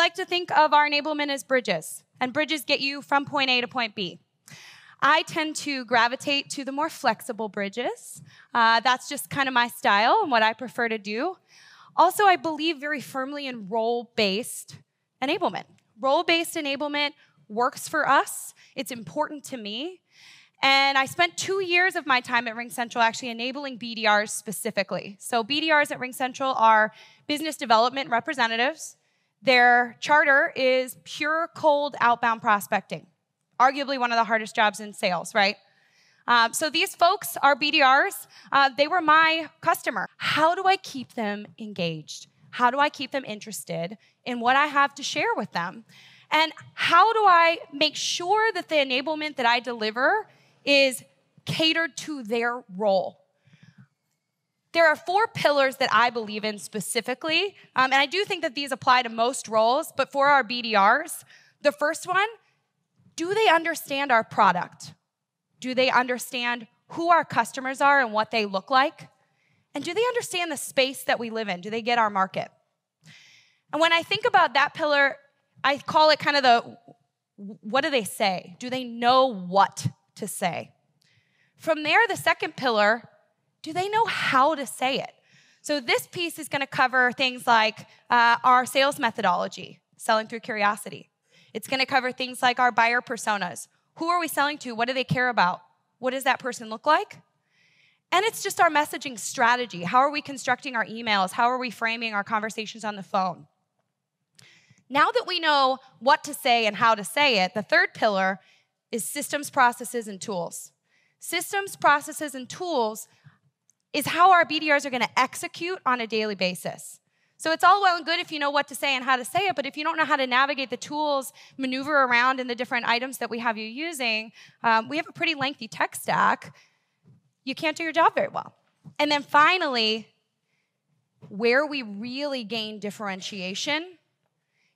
like to think of our enablement as bridges, and bridges get you from point A to point B. I tend to gravitate to the more flexible bridges. That's just kind of my style and what I prefer to do. Also, I believe very firmly in role-based enablement. Role-based enablement works for us. It's important to me. And I spent 2 years of my time at RingCentral actually enabling BDRs specifically. So BDRs at RingCentral are business development representatives. Their charter is pure cold outbound prospecting. Arguably one of the hardest jobs in sales, right? So these folks are BDRs. They were my customer. How do I keep them engaged? How do I keep them interested in what I have to share with them? And how do I make sure that the enablement that I deliver is catered to their role? There are 4 pillars that I believe in specifically, and I do think that these apply to most roles, but for our BDRs, the first one, do they understand our product? Do they understand who our customers are and what they look like? And do they understand the space that we live in? Do they get our market? And when I think about that pillar, I call it kind of the, what do they say? Do they know what to say? From there, the second pillar, do they know how to say it? So this piece is going to cover things like our sales methodology, selling through curiosity. It's going to cover things like our buyer personas. Who are we selling to? What do they care about? What does that person look like? And it's just our messaging strategy. How are we constructing our emails? How are we framing our conversations on the phone? Now that we know what to say and how to say it, the third pillar is systems, processes, and tools. Systems, processes, and tools is how our BDRs are going to execute on a daily basis. So it's all well and good if you know what to say and how to say it, but if you don't know how to navigate the tools, maneuver around in the different items that we have you using, we have a pretty lengthy tech stack, you can't do your job very well. And then finally, where we really gain differentiation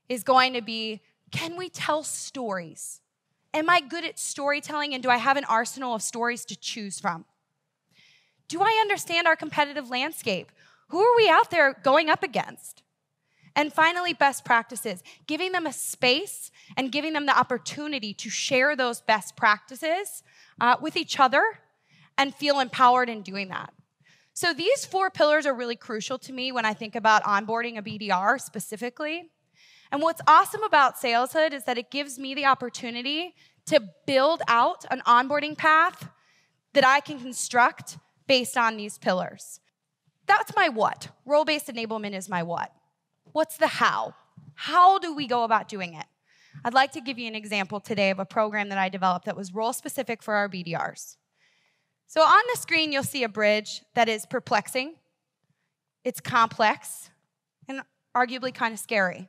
is going to be, can we tell stories? Am I good at storytelling, and do I have an arsenal of stories to choose from? Do I understand our competitive landscape? Who are we out there going up against? And finally, best practices, giving them a space and giving them the opportunity to share those best practices with each other and feel empowered in doing that. So these 4 pillars are really crucial to me when I think about onboarding a BDR specifically. And what's awesome about SalesHood is that it gives me the opportunity to build out an onboarding path that I can construct based on these pillars. That's my what. Role-based enablement is my what. What's the how? How do we go about doing it? I'd like to give you an example today of a program that I developed that was role-specific for our BDRs. So on the screen, you'll see a bridge that is perplexing, it's complex, and arguably kind of scary.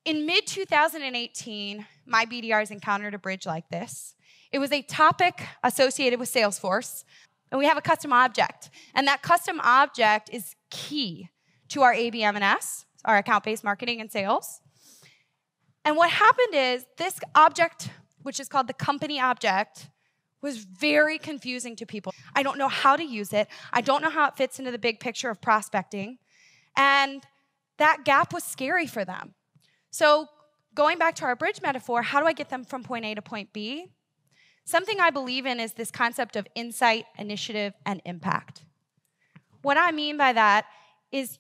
In mid-2018, my BDRs encountered a bridge like this. It was a topic associated with Salesforce, and we have a custom object. And that custom object is key to our ABM&S, our account-based marketing and sales. And what happened is this object, which is called the company object, was very confusing to people. I don't know how to use it. I don't know how it fits into the big picture of prospecting. And that gap was scary for them. So going back to our bridge metaphor, how do I get them from point A to point B? Something I believe in is this concept of insight, initiative, and impact. What I mean by that is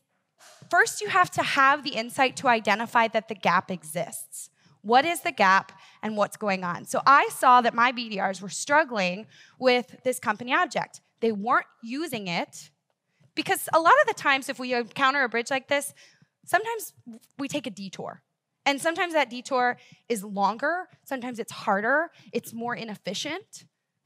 first you have to have the insight to identify that the gap exists. What is the gap and what's going on? So I saw that my BDRs were struggling with this company object. They weren't using it because a lot of the times if we encounter a bridge like this, sometimes we take a detour. And sometimes that detour is longer, sometimes it's harder, it's more inefficient,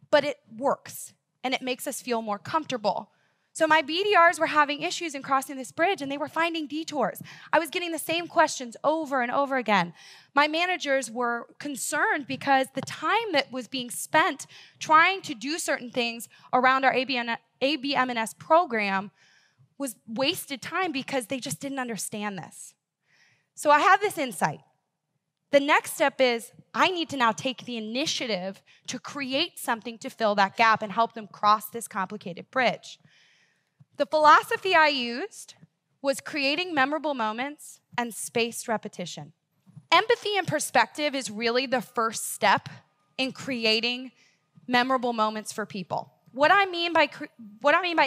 but it works, and it makes us feel more comfortable. So my BDRs were having issues in crossing this bridge, and they were finding detours. I was getting the same questions over and over again. My managers were concerned because the time that was being spent trying to do certain things around our ABM&S program was wasted time because they just didn't understand this. So I have this insight. The next step is I need to now take the initiative to create something to fill that gap and help them cross this complicated bridge. The philosophy I used was creating memorable moments and spaced repetition. empathy and perspective is really the first step in creating memorable moments for people. What I mean by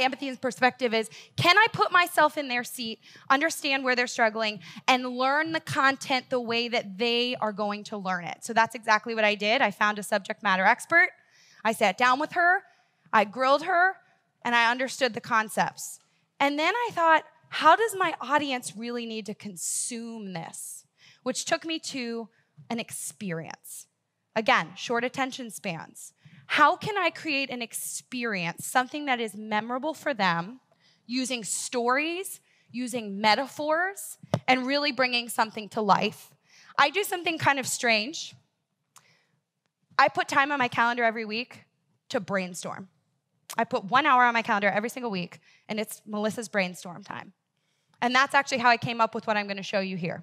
empathy and perspective is, can I put myself in their seat, understand where they're struggling, and learn the content the way that they are going to learn it? So that's exactly what I did. I found a subject matter expert. I sat down with her, I grilled her, and I understood the concepts. And then I thought, how does my audience really need to consume this? Which took me to an experience. Again, short attention spans. How can I create an experience, something that is memorable for them, using stories, using metaphors, and really bringing something to life? I do something kind of strange. I put time on my calendar every week to brainstorm. I put 1 hour on my calendar every single week, and it's Melissa's brainstorm time. And that's actually how I came up with what I'm going to show you here.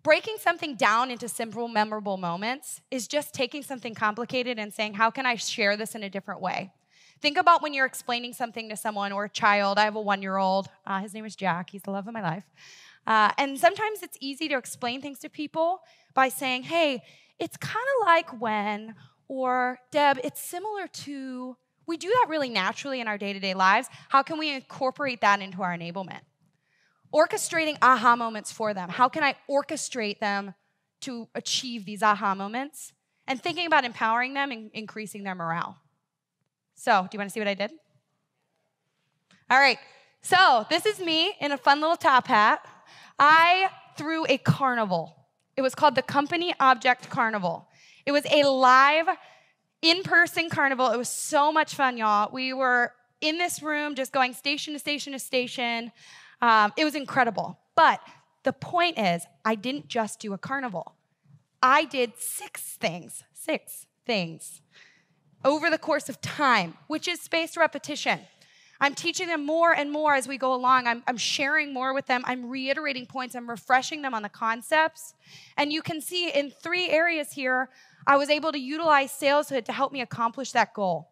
Breaking something down into simple, memorable moments is just taking something complicated and saying, how can I share this in a different way? Think about when you're explaining something to someone or a child. I have a 1-year-old. His name is Jack. He's the love of my life. And sometimes it's easy to explain things to people by saying, hey, it's kind of like when, or Deb, it's similar to, we do that really naturally in our day-to-day lives. How can we incorporate that into our enablement? Orchestrating aha moments for them. How can I orchestrate them to achieve these aha moments? And thinking about empowering them and increasing their morale. So, do you want to see what I did? All right. So, this is me in a fun little top hat. I threw a carnival. It was called the Company Object Carnival. It was a live, in-person carnival. It was so much fun, y'all. We were in this room just going station to station to station. It was incredible. But the point is, I didn't just do a carnival. I did 6 things over the course of time, which is spaced repetition. I'm teaching them more and more as we go along. I'm sharing more with them. I'm reiterating points. I'm refreshing them on the concepts. And you can see in 3 areas here, I was able to utilize SalesHood to help me accomplish that goal.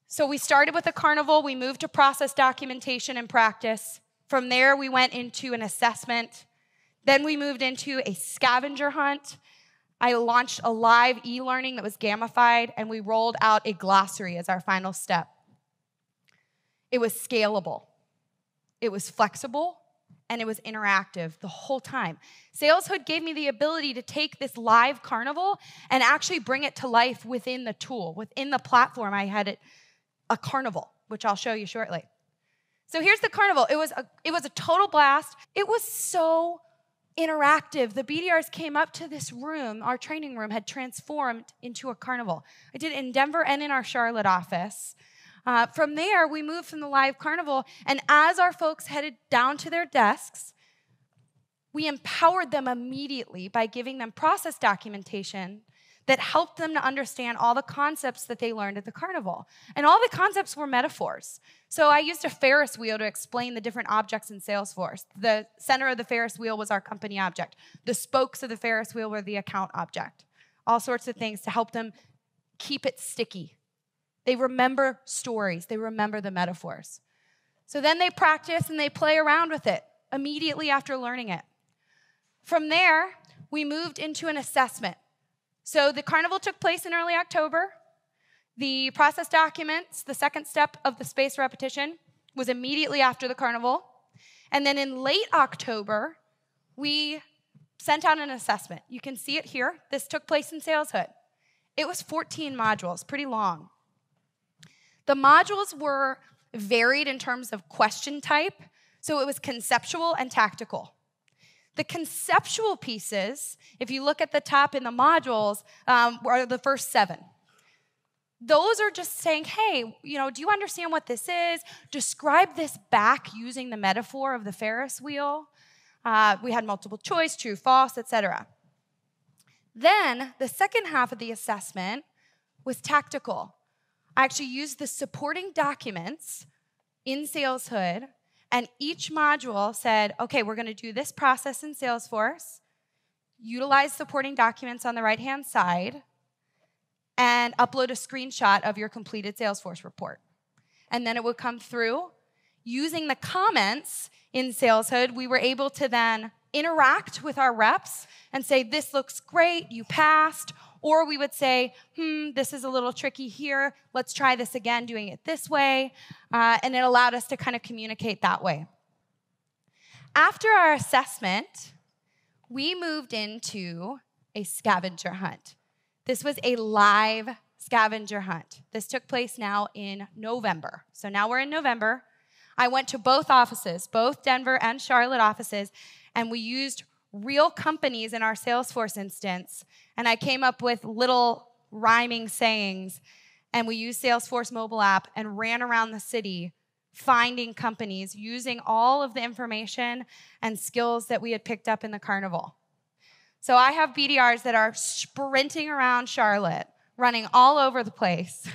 So we started with a carnival. We moved to process documentation and practice. From there, we went into an assessment. Then we moved into a scavenger hunt. I launched a live e-learning that was gamified, and we rolled out a glossary as our final step. It was scalable. It was flexible, and it was interactive the whole time. SalesHood gave me the ability to take this live carnival and actually bring it to life within the tool, within the platform. I had it a carnival, which I'll show you shortly. So here's the carnival. It was a total blast. It was so interactive. The BDRs came up to this room. Our training room had transformed into a carnival. I did it in Denver and in our Charlotte office. From there, we moved from the live carnival, and as our folks headed down to their desks, we empowered them immediately by giving them process documentation that helped them to understand all the concepts that they learned at the carnival. And all the concepts were metaphors. So I used a Ferris wheel to explain the different objects in Salesforce. The center of the Ferris wheel was our company object. The spokes of the Ferris wheel were the account object. All sorts of things to help them keep it sticky. They remember stories. They remember the metaphors. So then they practice and they play around with it immediately after learning it. From there, we moved into an assessment. So the carnival took place in early October. The process documents, the second step of the spaced repetition, was immediately after the carnival. And then in late October, we sent out an assessment. You can see it here. This took place in SalesHood. It was 14 modules, pretty long. The modules were varied in terms of question type, so it was conceptual and tactical. The conceptual pieces, if you look at the top in the modules, are the first 7. Those are just saying, hey, do you understand what this is? Describe this back using the metaphor of the Ferris wheel. We had multiple choice, true, false, etc. Then the second half of the assessment was tactical. I actually used the supporting documents in SalesHood, and each module said, okay, we're going to do this process in Salesforce, utilize supporting documents on the right-hand side, and upload a screenshot of your completed Salesforce report. And then it would come through. Using the comments in SalesHood, we were able to then interact with our reps and say, this looks great, you passed. Or we would say, this is a little tricky here. Let's try this again, doing it this way. And it allowed us to kind of communicate that way. After our assessment, we moved into a scavenger hunt. This was a live scavenger hunt. This took place now in November. So now we're in November. I went to both offices, both Denver and Charlotte offices, and we used real companies in our Salesforce instance, and I came up with little rhyming sayings, and we used Salesforce mobile app and ran around the city finding companies using all of the information and skills that we had picked up in the carnival. So I have BDRs that are sprinting around Charlotte, running all over the place,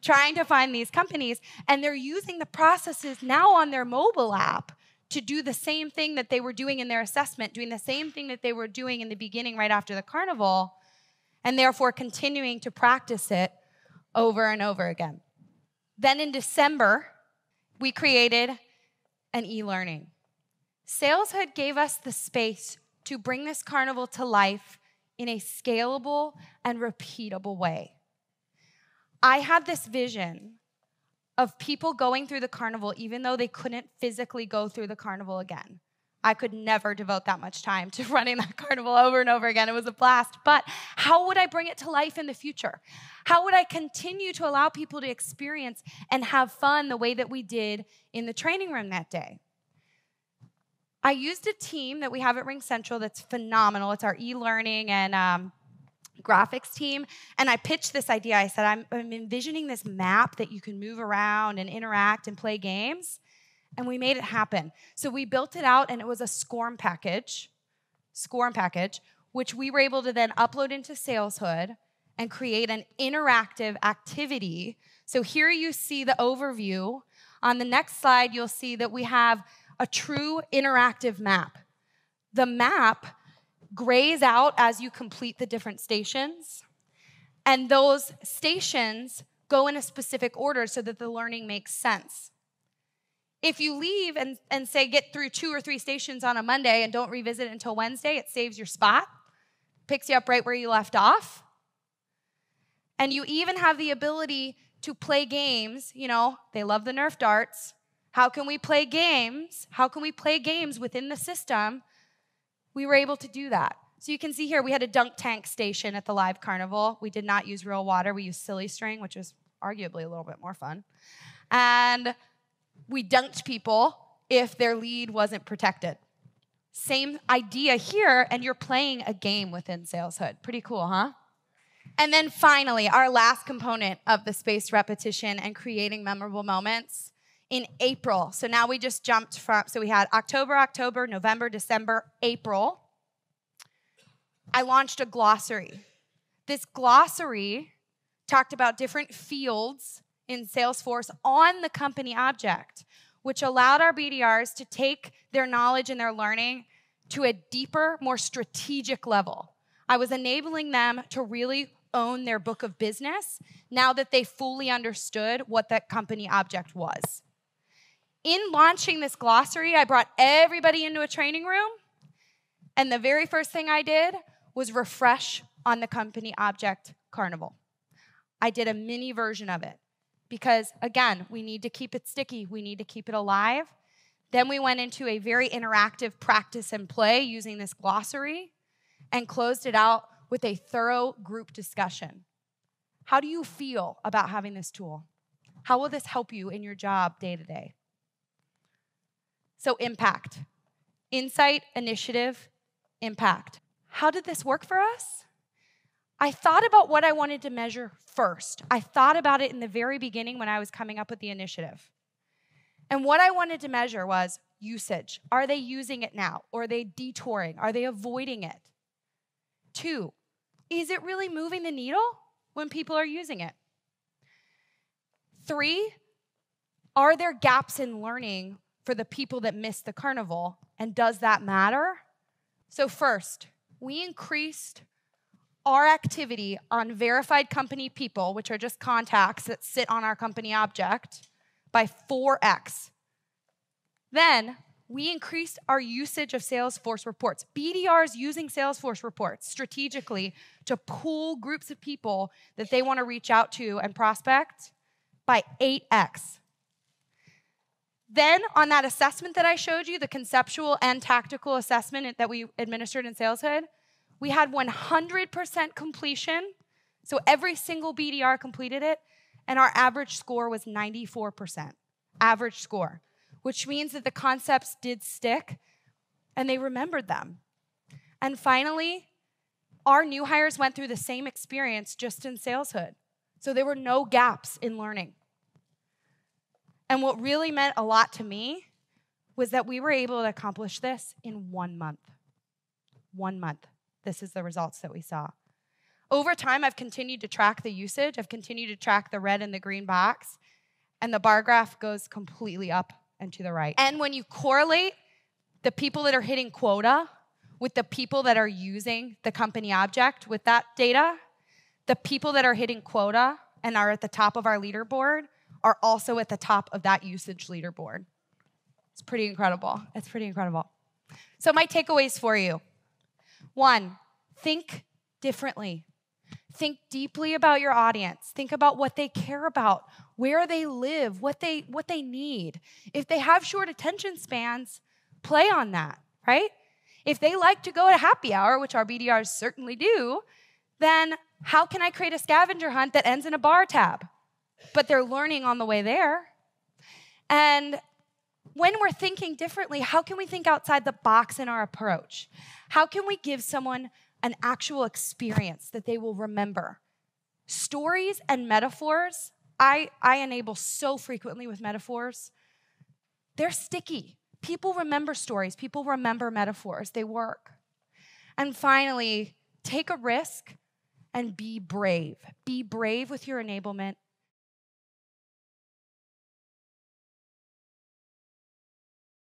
trying to find these companies, and they're using the processes now on their mobile app to do the same thing that they were doing in their assessment, doing the same thing that they were doing in the beginning right after the carnival, and therefore continuing to practice it over and over again. Then in December, we created an e-learning. SalesHood gave us the space to bring this carnival to life in a scalable and repeatable way. I had this vision of people going through the carnival even though they couldn't physically go through the carnival again. I could never devote that much time to running that carnival over and over again. It was a blast. But how would I bring it to life in the future? How would I continue to allow people to experience and have fun the way that we did in the training room that day? I used a team that we have at RingCentral that's phenomenal. It's our e-learning and graphics team. And I pitched this idea. I said, I'm envisioning this map that you can move around and interact and play games. And we made it happen. So we built it out, and it was a SCORM package, which we were able to then upload into SalesHood and create an interactive activity. So here you see the overview. On the next slide, you'll see that we have a true interactive map. The map grays out as you complete the different stations, and those stations go in a specific order so that the learning makes sense. If you leave and say get through 2 or 3 stations on a Monday and don't revisit it until Wednesday, it saves your spot, picks you up right where you left off. And you even have the ability to play games. You know, they love the Nerf darts. How can we play games? How can we play games within the system? We were able to do that. So you can see here, we had a dunk tank station at the live carnival. We did not use real water. We used silly string, which was arguably a little bit more fun. And we dunked people if their lead wasn't protected. Same idea here, and you're playing a game within SalesHood. Pretty cool, huh? And then finally, our last component of the spaced repetition and creating memorable moments in April. So now we just jumped from, so we had October, November, December, April. I launched a glossary. This glossary talked about different fields in Salesforce on the company object, which allowed our BDRs to take their knowledge and their learning to a deeper, more strategic level. I was enabling them to really own their book of business now that they fully understood what that company object was. In launching this glossary, I brought everybody into a training room, and the very first thing I did was refresh on the company object carnival. I did a mini version of it because, again, we need to keep it sticky. We need to keep it alive. Then we went into a very interactive practice and play using this glossary and closed it out with a thorough group discussion. How do you feel about having this tool? How will this help you in your job day to day? So impact. Insight, initiative, impact. How did this work for us? I thought about what I wanted to measure first. I thought about it in the very beginning when I was coming up with the initiative. And what I wanted to measure was usage. Are they using it now? Or are they detouring? Are they avoiding it? 2, is it really moving the needle when people are using it? 3, are there gaps in learning for the people that missed the carnival, and does that matter? So first, we increased our activity on verified company people, which are just contacts that sit on our company object, by 4x. Then we increased our usage of Salesforce reports. BDRs using Salesforce reports strategically to pull groups of people that they want to reach out to and prospect by 8x. Then on that assessment that I showed you, the conceptual and tactical assessment that we administered in SalesHood, we had 100% completion. So every single BDR completed it, and our average score was 94%. Average score, which means that the concepts did stick and they remembered them. And finally, our new hires went through the same experience just in SalesHood. So there were no gaps in learning. And what really meant a lot to me was that we were able to accomplish this in 1 month. 1 month. This is the results that we saw. Over time, I've continued to track the usage. I've continued to track the red and the green box. And the bar graph goes completely up and to the right. And when you correlate the people that are hitting quota with the people that are using the company object with that data, the people that are hitting quota and are at the top of our leaderboard are also at the top of that usage leaderboard. It's pretty incredible. It's pretty incredible. So my takeaways for you. 1, think differently. Think deeply about your audience. Think about what they care about, where they live, what they need. If they have short attention spans, play on that, right? If they like to go to happy hour, which our BDRs certainly do, then how can I create a scavenger hunt that ends in a bar tab? But they're learning on the way there. And when we're thinking differently, how can we think outside the box in our approach? How can we give someone an actual experience that they will remember? Stories and metaphors, I enable so frequently with metaphors. They're sticky. People remember stories. People remember metaphors. They work. And finally, take a risk and be brave. Be brave with your enablement.